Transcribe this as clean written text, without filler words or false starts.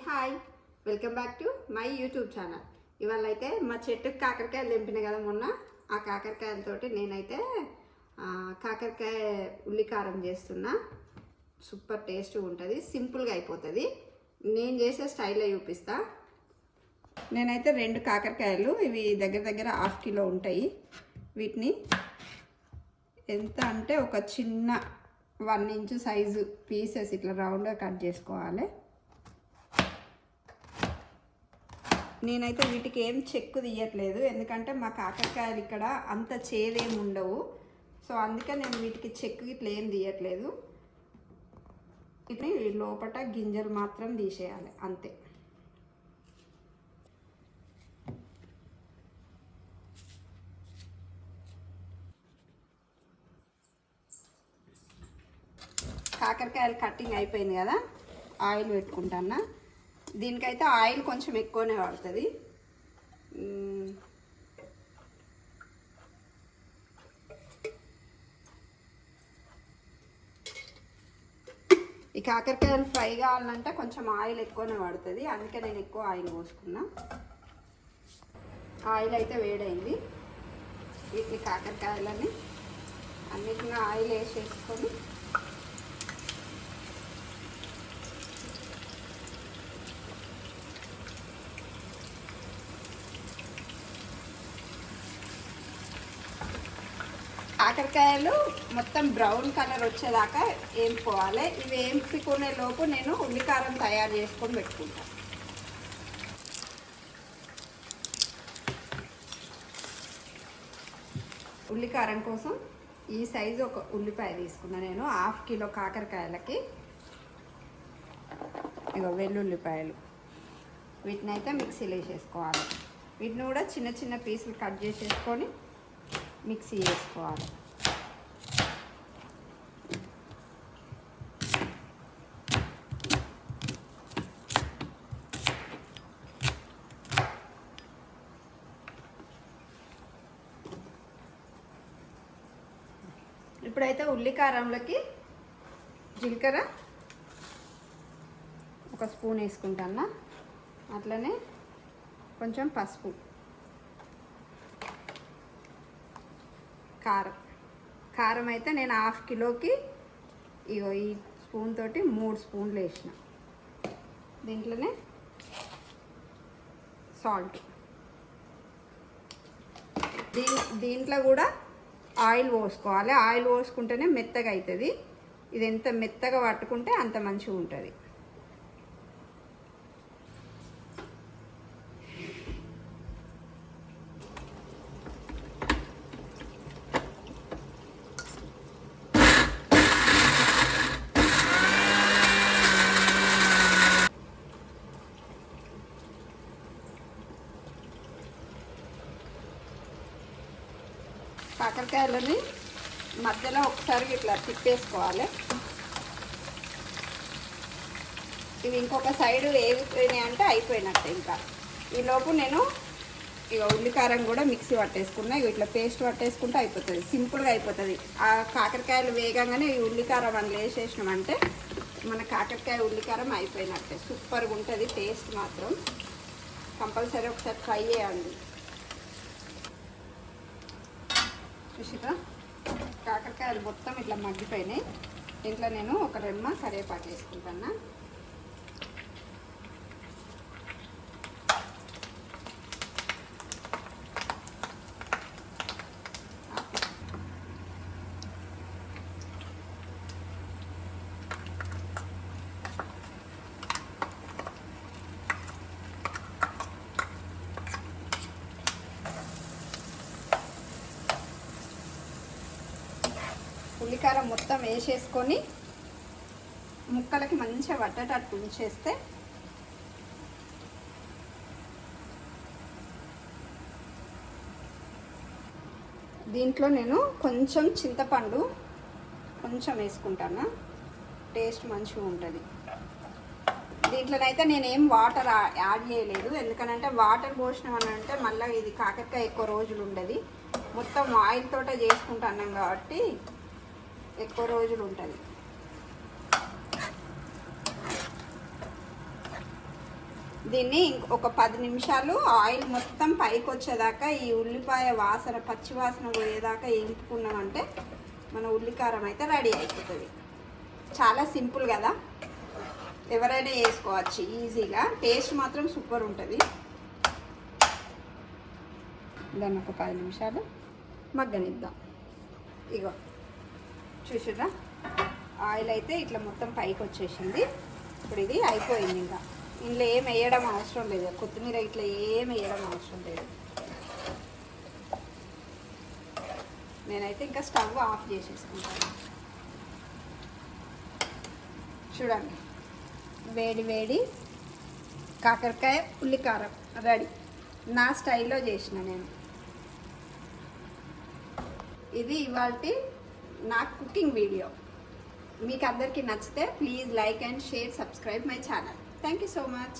Hi, welcome back to my YouTube channel. ఇవాళ అయితే మా చెట్టుకి కాకరకాయలు తెంపిన కదా మొన్న. ఆ కాకరకాయలతోటి నేనైతే కాకరకాయ ఉల్లికారం చేస్తున్నా. సూపర్ టేస్ట్ ఉంటుంది, సింపుల్గా అయిపోతుంది. నేను చేసే స్టైల్లో చూపిస్తా. నేనైతే 2 కాకరకాయలు, ఇవి దగ్గర దగ్గర 1/2 కిలో ఉంటాయి. వీటిని ఎంత అంటే ఒక చిన్న 1 ఇంచు సైజు పీసెస్ ఇట్లా రౌండ్గా కట్ చేసుకోవాలి. నేనైతే వీటికి ఏం చెక్కు తీయట్లేదు, ఎందుకంటే మా కాకరకాయలు ఇక్కడ అంత చేదేమి ఉండవు. సో అందుకే నేను వీటికి చెక్కు ఇట్లా ఏం తీయట్లేదు. వీటిని లోపల గింజలు మాత్రం తీసేయాలి అంతే. కాకరకాయలు కట్టింగ్ అయిపోయింది కదా, ఆయిల్ పెట్టుకుంటాను. దీనికైతే ఆయిల్ కొంచెం ఎక్కువనే పడుతుంది. ఈ కాకరకాయలు ఫ్రై కావాలంటే కొంచెం ఆయిల్ ఎక్కువనే పడుతుంది, అందుకే నేను ఎక్కువ ఆయిల్ పోసుకున్నా. ఆయిల్ అయితే వేడైంది. వీటిని కాకరకాయలని అన్నిటిని ఆయిల్ వేసేసుకొని కాకరకాయలు మొత్తం బ్రౌన్ కలర్ వచ్చేదాకా వేపుకోవాలి. ఇవి వేపుకునే లోపు నేను ఉల్లికారం తయారు చేసుకొని పెట్టుకుంటాను. ఉల్లికారం కోసం ఈ సైజు ఒక ఉల్లిపాయ తీసుకున్నా నేను. 1/2 కిలో కాకరకాయలకి. ఇక వెల్లుల్లిపాయలు, వీటిని అయితే మిక్సీలో వేసేసుకోవాలి. వీటిని కూడా చిన్న చిన్న పీసులు కట్ చేసేసుకొని మిక్సీ చేసుకోవాలి. ఇప్పుడైతే ఉల్లికారంలోకి జీలకర్ర 1 స్పూన్ వేసుకుంటాను. అట్లనే కొంచెం పసుపు, కారం అయితే నేను 1/2 కిలోకి ఇగో ఈ స్పూన్ తోటి 3 స్పూన్లు వేసిన. దీంట్లోనే సాల్ట్, దీంట్లో కూడా ఆయిల్ పోసుకోవాలి. ఆయిల్ పోసుకుంటేనే మెత్తగా అవుతుంది. ఇది ఎంత మెత్తగా పట్టుకుంటే అంత మంచిగా ఉంటుంది. కాకరకాయలని మధ్యలో ఒకసారి ఇట్లా తిప్పేసుకోవాలి. ఇవి ఇంకొక సైడు వేగిపోయినాయి అంటే అయిపోయినట్టే. ఇంకా ఈలోపు నేను ఇక ఉల్లికారం కూడా మిక్సీ పట్టేసుకున్నా. ఇట్లా పేస్ట్ పట్టేసుకుంటే అయిపోతుంది, సింపుల్గా అయిపోతుంది. ఆ కాకరకాయలు వేగంగానే ఈ ఉల్లికారం అందులో వేసేసినామంటే మన కాకరకాయ ఉల్లికారం అయిపోయినట్టే. సూపర్గా ఉంటుంది టేస్ట్ మాత్రం. కంపల్సరీ ఒకసారి ట్రై చేయండి. చూసిరా, కాకరకాయలు మొత్తం ఇట్లా మగ్గిపోయినాయి. దీంట్లో నేను ఒక రెమ్మ కరివేపాకు వేసుకుంటాను. ఉల్లికారం మొత్తం వేసేసుకొని ముక్కలకి మంచిగా పట్టేటట్టు ఉంచేస్తే దీంట్లో నేను కొంచెం చింతపండు కొంచెం వేసుకుంటాను. టేస్ట్ మంచిగా ఉంటుంది. దీంట్లోనైతే నేనేం వాటర్ యాడ్ చేయలేదు, ఎందుకనంటే వాటర్ పోసినామని అంటే మళ్ళీ ఇది కాకరకాయ ఎక్కువ రోజులు ఉండదు. మొత్తం ఆయిల్ తోటే చేసుకుంటున్నాం కాబట్టి ఎక్కువ రోజులు ఉంటుంది. దీన్ని ఒక 10 నిమిషాలు ఆయిల్ మొత్తం పైకి వచ్చేదాకా ఈ ఉల్లిపాయ వాసన పచ్చి వాసన పోయేదాకా వేయించుకున్నామంటే మన ఉల్లికారం అయితే రెడీ అయిపోతుంది. చాలా సింపుల్ కదా, ఎవరైనా వేసుకోవచ్చు ఈజీగా. టేస్ట్ మాత్రం సూపర్ ఉంటుంది. దాన్ని ఒక 10 నిమిషాలు మగ్గనిద్దాం. ఇగో చూసారా, ఆయిల్ అయితే ఇట్లా మొత్తం పైకి వచ్చేసింది. ఇప్పుడు ఇది అయిపోయింది. ఇంకా ఇందులో ఏం వేయడం అవసరం లేదు, కొత్తిమీర ఇట్లా ఏం వేయడం అవసరం లేదు. నేనైతే ఇంకా స్టవ్ ఆఫ్ చేసేసుకుంటాను. చూడండి, వేడి వేడి కాకరకాయ ఉల్లికారం రెడీ. నా స్టైల్లో చేసిన నేను. ఇది ఇవాల్టి నా కుకింగ్ వీడియో. మీకు అందరికీ నచ్చితే please like and share, subscribe my channel. Thank you so much.